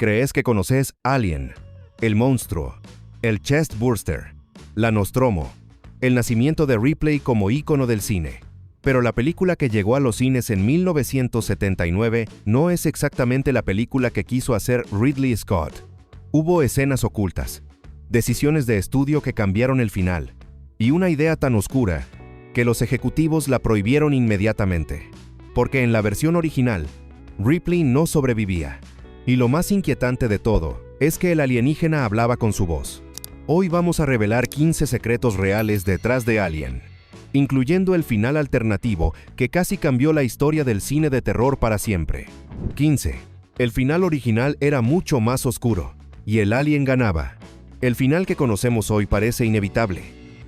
Crees que conoces Alien, el monstruo, el chest burster, la Nostromo, el nacimiento de Ripley como ícono del cine. Pero la película que llegó a los cines en 1979 no es exactamente la película que quiso hacer Ridley Scott. Hubo escenas ocultas, decisiones de estudio que cambiaron el final, y una idea tan oscura que los ejecutivos la prohibieron inmediatamente. Porque en la versión original, Ripley no sobrevivía. Y lo más inquietante de todo es que el alienígena hablaba con su voz. Hoy vamos a revelar 15 secretos reales detrás de Alien, incluyendo el final alternativo que casi cambió la historia del cine de terror para siempre. 15. El final original era mucho más oscuro, y el alien ganaba. El final que conocemos hoy parece inevitable.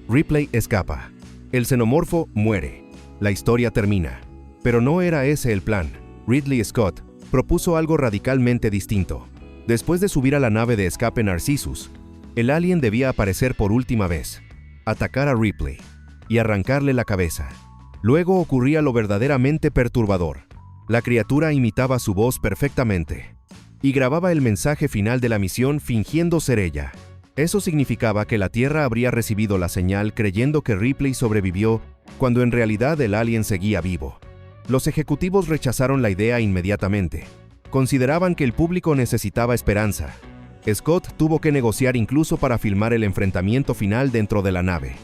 Ripley escapa. El xenomorfo muere. La historia termina. Pero no era ese el plan. Ridley Scott propuso algo radicalmente distinto. Después de subir a la nave de escape Narcissus, el alien debía aparecer por última vez, atacar a Ripley y arrancarle la cabeza. Luego ocurría lo verdaderamente perturbador. La criatura imitaba su voz perfectamente y grababa el mensaje final de la misión fingiendo ser ella. Eso significaba que la Tierra habría recibido la señal creyendo que Ripley sobrevivió, cuando en realidad el alien seguía vivo. Los ejecutivos rechazaron la idea inmediatamente. Consideraban que el público necesitaba esperanza. Scott tuvo que negociar incluso para filmar el enfrentamiento final dentro de la nave.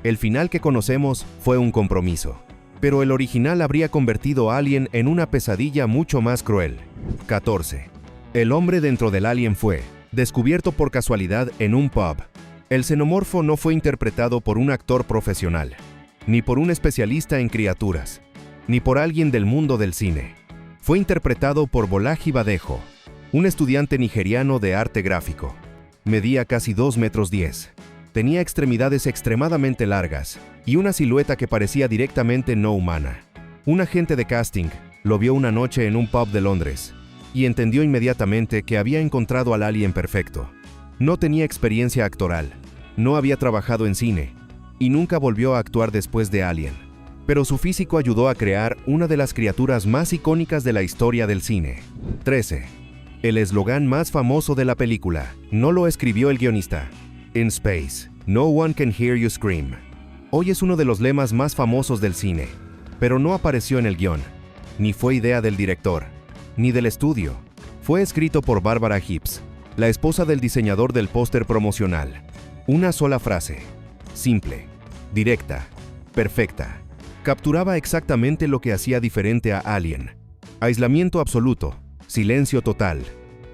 El final que conocemos fue un compromiso, pero el original habría convertido a Alien en una pesadilla mucho más cruel. 14. El hombre dentro del alien fue descubierto por casualidad en un pub. El xenomorfo no fue interpretado por un actor profesional, ni por un especialista en criaturas, ni por alguien del mundo del cine. Fue interpretado por Bolaji Badejo, un estudiante nigeriano de arte gráfico. Medía casi 2 metros 10. Tenía extremidades extremadamente largas y una silueta que parecía directamente no humana. Un agente de casting lo vio una noche en un pub de Londres y entendió inmediatamente que había encontrado al alien perfecto. No tenía experiencia actoral, no había trabajado en cine y nunca volvió a actuar después de Alien. Pero su físico ayudó a crear una de las criaturas más icónicas de la historia del cine. 13. El eslogan más famoso de la película no lo escribió el guionista. In space, no one can hear you scream. Hoy es uno de los lemas más famosos del cine, pero no apareció en el guión, ni fue idea del director, ni del estudio. Fue escrito por Barbara Hibbs, la esposa del diseñador del póster promocional. Una sola frase, simple, directa, perfecta. Capturaba exactamente lo que hacía diferente a Alien: aislamiento absoluto, silencio total,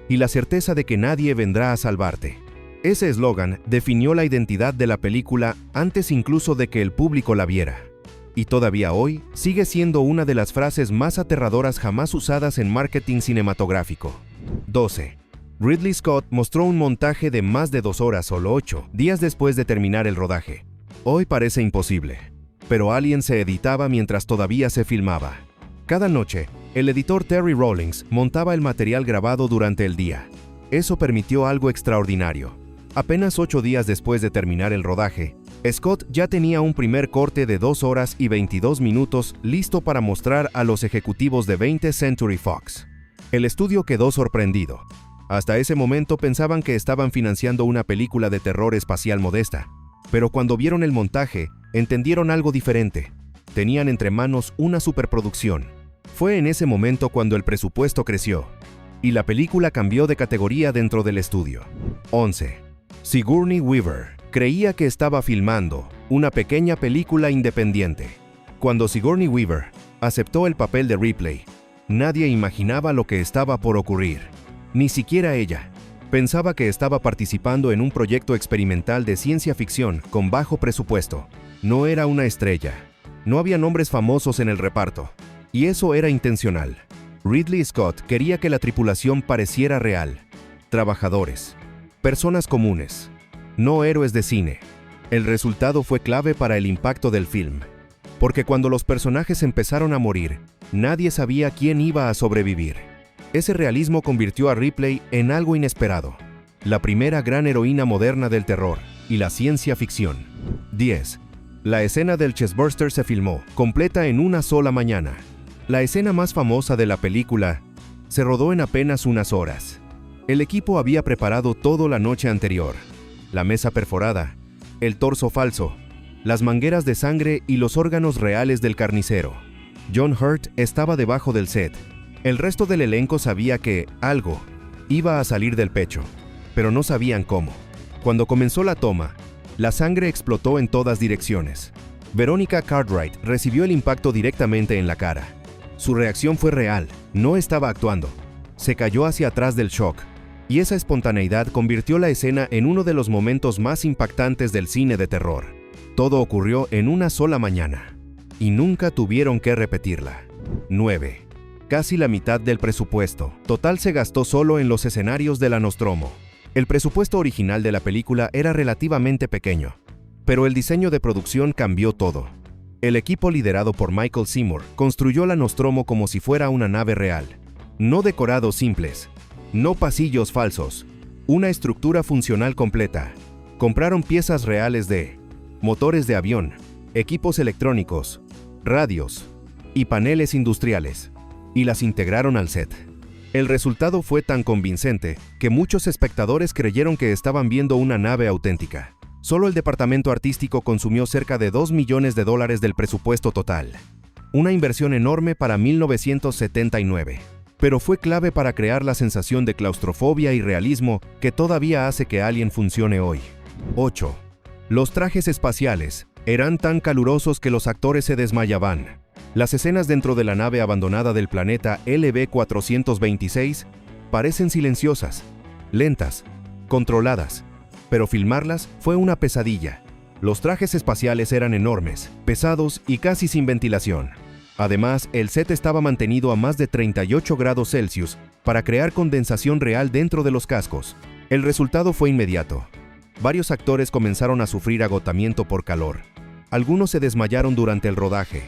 y la certeza de que nadie vendrá a salvarte. Ese eslogan definió la identidad de la película antes incluso de que el público la viera. Y todavía hoy sigue siendo una de las frases más aterradoras jamás usadas en marketing cinematográfico. 12. Ridley Scott mostró un montaje de más de 2 horas, solo 8 días después de terminar el rodaje. Hoy parece imposible, pero Alien se editaba mientras todavía se filmaba. Cada noche, el editor Terry Rawlings montaba el material grabado durante el día. Eso permitió algo extraordinario. Apenas 8 días después de terminar el rodaje, Scott ya tenía un primer corte de 2 horas y 22 minutos listo para mostrar a los ejecutivos de 20th Century Fox. El estudio quedó sorprendido. Hasta ese momento pensaban que estaban financiando una película de terror espacial modesta, pero cuando vieron el montaje, entendieron algo diferente. Tenían entre manos una superproducción. Fue en ese momento cuando el presupuesto creció y la película cambió de categoría dentro del estudio. 11. Sigourney Weaver creía que estaba filmando una pequeña película independiente. Cuando Sigourney Weaver aceptó el papel de Ripley, nadie imaginaba lo que estaba por ocurrir. Ni siquiera ella. Pensaba que estaba participando en un proyecto experimental de ciencia ficción con bajo presupuesto. No era una estrella. No había nombres famosos en el reparto. Y eso era intencional. Ridley Scott quería que la tripulación pareciera real. Trabajadores. Personas comunes. No héroes de cine. El resultado fue clave para el impacto del film. Porque cuando los personajes empezaron a morir, nadie sabía quién iba a sobrevivir. Ese realismo convirtió a Ripley en algo inesperado. La primera gran heroína moderna del terror y la ciencia ficción. 10. La escena del chestburster se filmó completa en una sola mañana. La escena más famosa de la película se rodó en apenas unas horas. El equipo había preparado todo la noche anterior: la mesa perforada, el torso falso, las mangueras de sangre y los órganos reales del carnicero. John Hurt estaba debajo del set. El resto del elenco sabía que algo iba a salir del pecho, pero no sabían cómo. Cuando comenzó la toma, la sangre explotó en todas direcciones. Veronica Cartwright recibió el impacto directamente en la cara. Su reacción fue real, no estaba actuando. Se cayó hacia atrás del shock, y esa espontaneidad convirtió la escena en uno de los momentos más impactantes del cine de terror. Todo ocurrió en una sola mañana, y nunca tuvieron que repetirla. 9. Casi la mitad del presupuesto total se gastó solo en los escenarios de la Nostromo. El presupuesto original de la película era relativamente pequeño, pero el diseño de producción cambió todo. El equipo liderado por Michael Seymour construyó la Nostromo como si fuera una nave real. No decorados simples, no pasillos falsos, una estructura funcional completa. Compraron piezas reales de motores de avión, equipos electrónicos, radios y paneles industriales, y las integraron al set. El resultado fue tan convincente que muchos espectadores creyeron que estaban viendo una nave auténtica. Solo el departamento artístico consumió cerca de $2 millones del presupuesto total. Una inversión enorme para 1979, pero fue clave para crear la sensación de claustrofobia y realismo que todavía hace que Alien funcione hoy. 8. Los trajes espaciales eran tan calurosos que los actores se desmayaban. Las escenas dentro de la nave abandonada del planeta LV-426 parecen silenciosas, lentas, controladas, pero filmarlas fue una pesadilla. Los trajes espaciales eran enormes, pesados y casi sin ventilación. Además, el set estaba mantenido a más de 38 grados Celsius para crear condensación real dentro de los cascos. El resultado fue inmediato. Varios actores comenzaron a sufrir agotamiento por calor. Algunos se desmayaron durante el rodaje.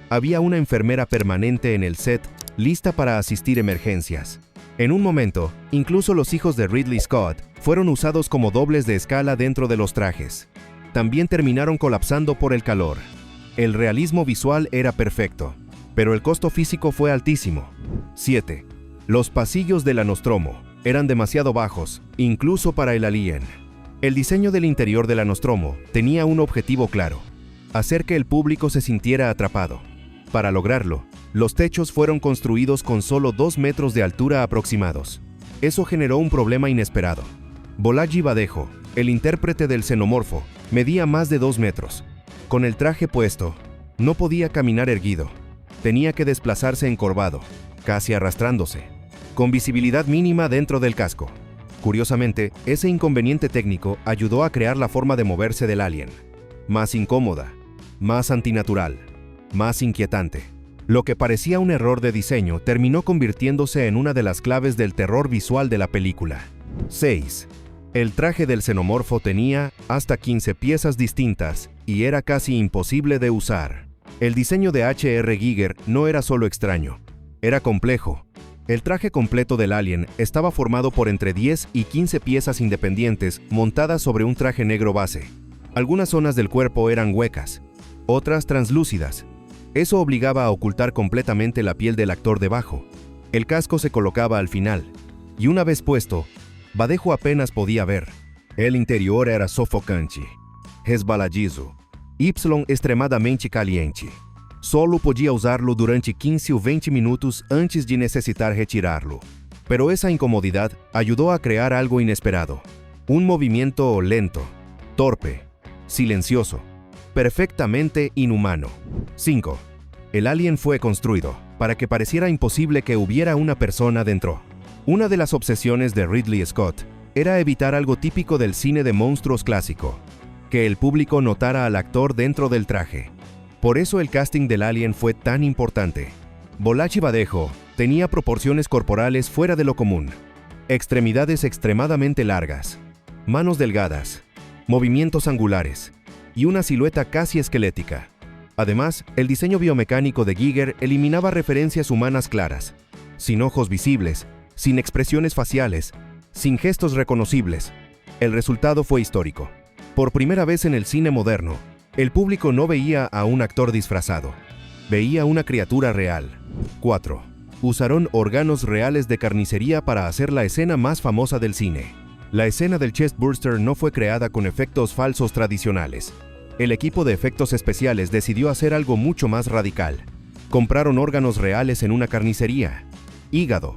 Había una enfermera permanente en el set, lista para asistir emergencias. En un momento, incluso los hijos de Ridley Scott fueron usados como dobles de escala dentro de los trajes. También terminaron colapsando por el calor. El realismo visual era perfecto, pero el costo físico fue altísimo. 7. Los pasillos de la Nostromo eran demasiado bajos, incluso para el Alien. El diseño del interior de la Nostromo tenía un objetivo claro: hacer que el público se sintiera atrapado. Para lograrlo, los techos fueron construidos con solo 2 metros de altura aproximados. Eso generó un problema inesperado. Bolaji Badejo, el intérprete del xenomorfo, medía más de 2 metros. Con el traje puesto, no podía caminar erguido. Tenía que desplazarse encorvado, casi arrastrándose, con visibilidad mínima dentro del casco. Curiosamente, ese inconveniente técnico ayudó a crear la forma de moverse del alien. Más incómoda, más antinatural, más inquietante. Lo que parecía un error de diseño terminó convirtiéndose en una de las claves del terror visual de la película. 6. El traje del xenomorfo tenía hasta 15 piezas distintas y era casi imposible de usar. El diseño de H.R. Giger no era solo extraño, era complejo. El traje completo del alien estaba formado por entre 10 y 15 piezas independientes montadas sobre un traje negro base. Algunas zonas del cuerpo eran huecas, otras translúcidas. Eso obligaba a ocultar completamente la piel del actor debajo. El casco se colocaba al final, y una vez puesto, Badejo apenas podía ver. El interior era sofocante, resbaladizo, y extremadamente caliente. Solo podía usarlo durante 15 o 20 minutos antes de necesitar retirarlo. Pero esa incomodidad ayudó a crear algo inesperado. Un movimiento lento, torpe, silencioso, perfectamente inhumano. 5. El alien fue construido para que pareciera imposible que hubiera una persona dentro. Una de las obsesiones de Ridley Scott era evitar algo típico del cine de monstruos clásico: que el público notara al actor dentro del traje. Por eso el casting del alien fue tan importante. Bolaji Badejo tenía proporciones corporales fuera de lo común, extremidades extremadamente largas, manos delgadas, movimientos angulares y una silueta casi esquelética. Además, el diseño biomecánico de Giger eliminaba referencias humanas claras, sin ojos visibles, sin expresiones faciales, sin gestos reconocibles. El resultado fue histórico. Por primera vez en el cine moderno, el público no veía a un actor disfrazado, veía una criatura real. 4. Usaron órganos reales de carnicería para hacer la escena más famosa del cine. La escena del chestburster no fue creada con efectos falsos tradicionales. El equipo de efectos especiales decidió hacer algo mucho más radical. Compraron órganos reales en una carnicería, hígado,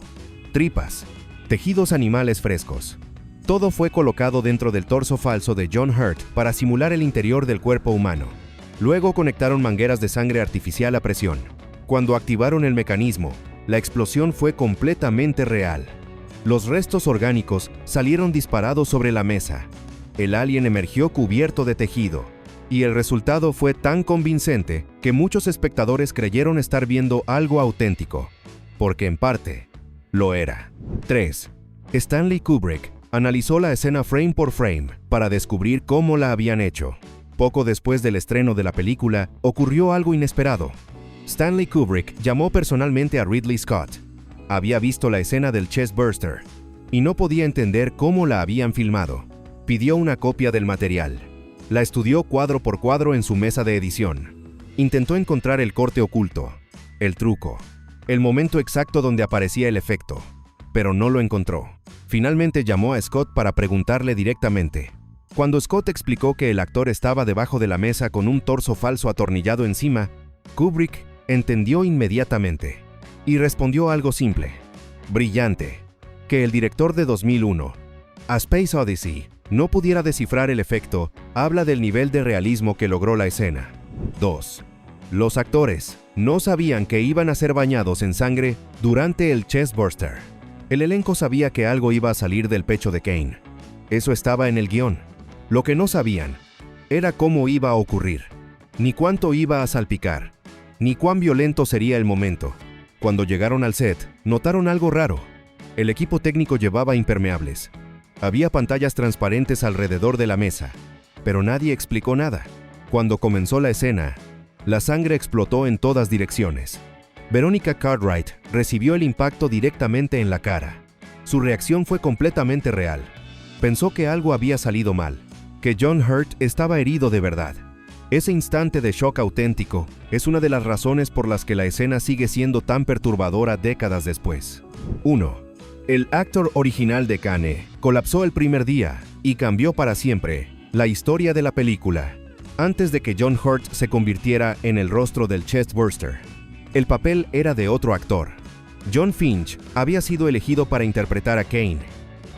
tripas, tejidos animales frescos. Todo fue colocado dentro del torso falso de John Hurt para simular el interior del cuerpo humano. Luego conectaron mangueras de sangre artificial a presión. Cuando activaron el mecanismo, la explosión fue completamente real. Los restos orgánicos salieron disparados sobre la mesa. El alien emergió cubierto de tejido, y el resultado fue tan convincente que muchos espectadores creyeron estar viendo algo auténtico, porque en parte, lo era. 3. Stanley Kubrick analizó la escena frame por frame para descubrir cómo la habían hecho. Poco después del estreno de la película, ocurrió algo inesperado. Stanley Kubrick llamó personalmente a Ridley Scott. Había visto la escena del chestburster y no podía entender cómo la habían filmado. Pidió una copia del material. La estudió cuadro por cuadro en su mesa de edición. Intentó encontrar el corte oculto, el truco, el momento exacto donde aparecía el efecto, pero no lo encontró. Finalmente llamó a Scott para preguntarle directamente. Cuando Scott explicó que el actor estaba debajo de la mesa con un torso falso atornillado encima, Kubrick entendió inmediatamente y respondió algo simple, brillante, que el director de 2001, A Space Odyssey, no pudiera descifrar el efecto, habla del nivel de realismo que logró la escena. 2. Los actores no sabían que iban a ser bañados en sangre durante el chestburster. El elenco sabía que algo iba a salir del pecho de Kane. Eso estaba en el guión. Lo que no sabían era cómo iba a ocurrir, ni cuánto iba a salpicar, ni cuán violento sería el momento. Cuando llegaron al set, notaron algo raro. El equipo técnico llevaba impermeables. Había pantallas transparentes alrededor de la mesa, pero nadie explicó nada. Cuando comenzó la escena, la sangre explotó en todas direcciones. Veronica Cartwright recibió el impacto directamente en la cara. Su reacción fue completamente real. Pensó que algo había salido mal, que John Hurt estaba herido de verdad. Ese instante de shock auténtico es una de las razones por las que la escena sigue siendo tan perturbadora décadas después. 1. El actor original de Kane colapsó el primer día y cambió para siempre la historia de la película, antes de que John Hurt se convirtiera en el rostro del chestburster. El papel era de otro actor. John Finch había sido elegido para interpretar a Kane.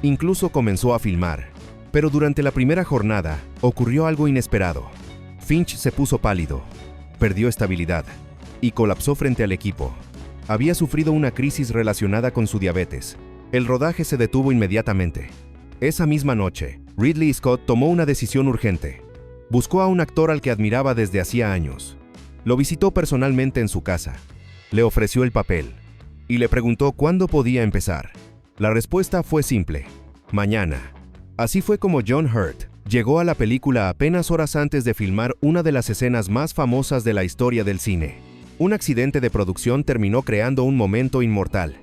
Incluso comenzó a filmar, pero durante la primera jornada ocurrió algo inesperado. Finch se puso pálido, perdió estabilidad y colapsó frente al equipo. Había sufrido una crisis relacionada con su diabetes. El rodaje se detuvo inmediatamente. Esa misma noche, Ridley Scott tomó una decisión urgente. Buscó a un actor al que admiraba desde hacía años. Lo visitó personalmente en su casa. Le ofreció el papel y le preguntó cuándo podía empezar. La respuesta fue simple: mañana. Así fue como John Hurt llegó a la película apenas horas antes de filmar una de las escenas más famosas de la historia del cine. Un accidente de producción terminó creando un momento inmortal.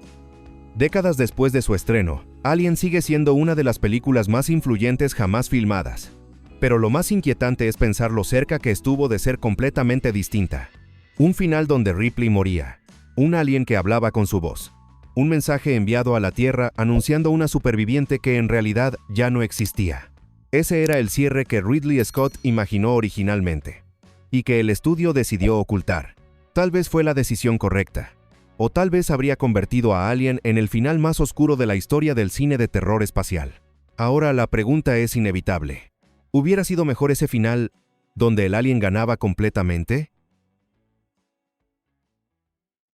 Décadas después de su estreno, Alien sigue siendo una de las películas más influyentes jamás filmadas. Pero lo más inquietante es pensar lo cerca que estuvo de ser completamente distinta. Un final donde Ripley moría. Un alien que hablaba con su voz. Un mensaje enviado a la Tierra anunciando una superviviente que en realidad ya no existía. Ese era el cierre que Ridley Scott imaginó originalmente, y que el estudio decidió ocultar. Tal vez fue la decisión correcta, o tal vez habría convertido a Alien en el final más oscuro de la historia del cine de terror espacial. Ahora la pregunta es inevitable. ¿Hubiera sido mejor ese final, donde el alien ganaba completamente?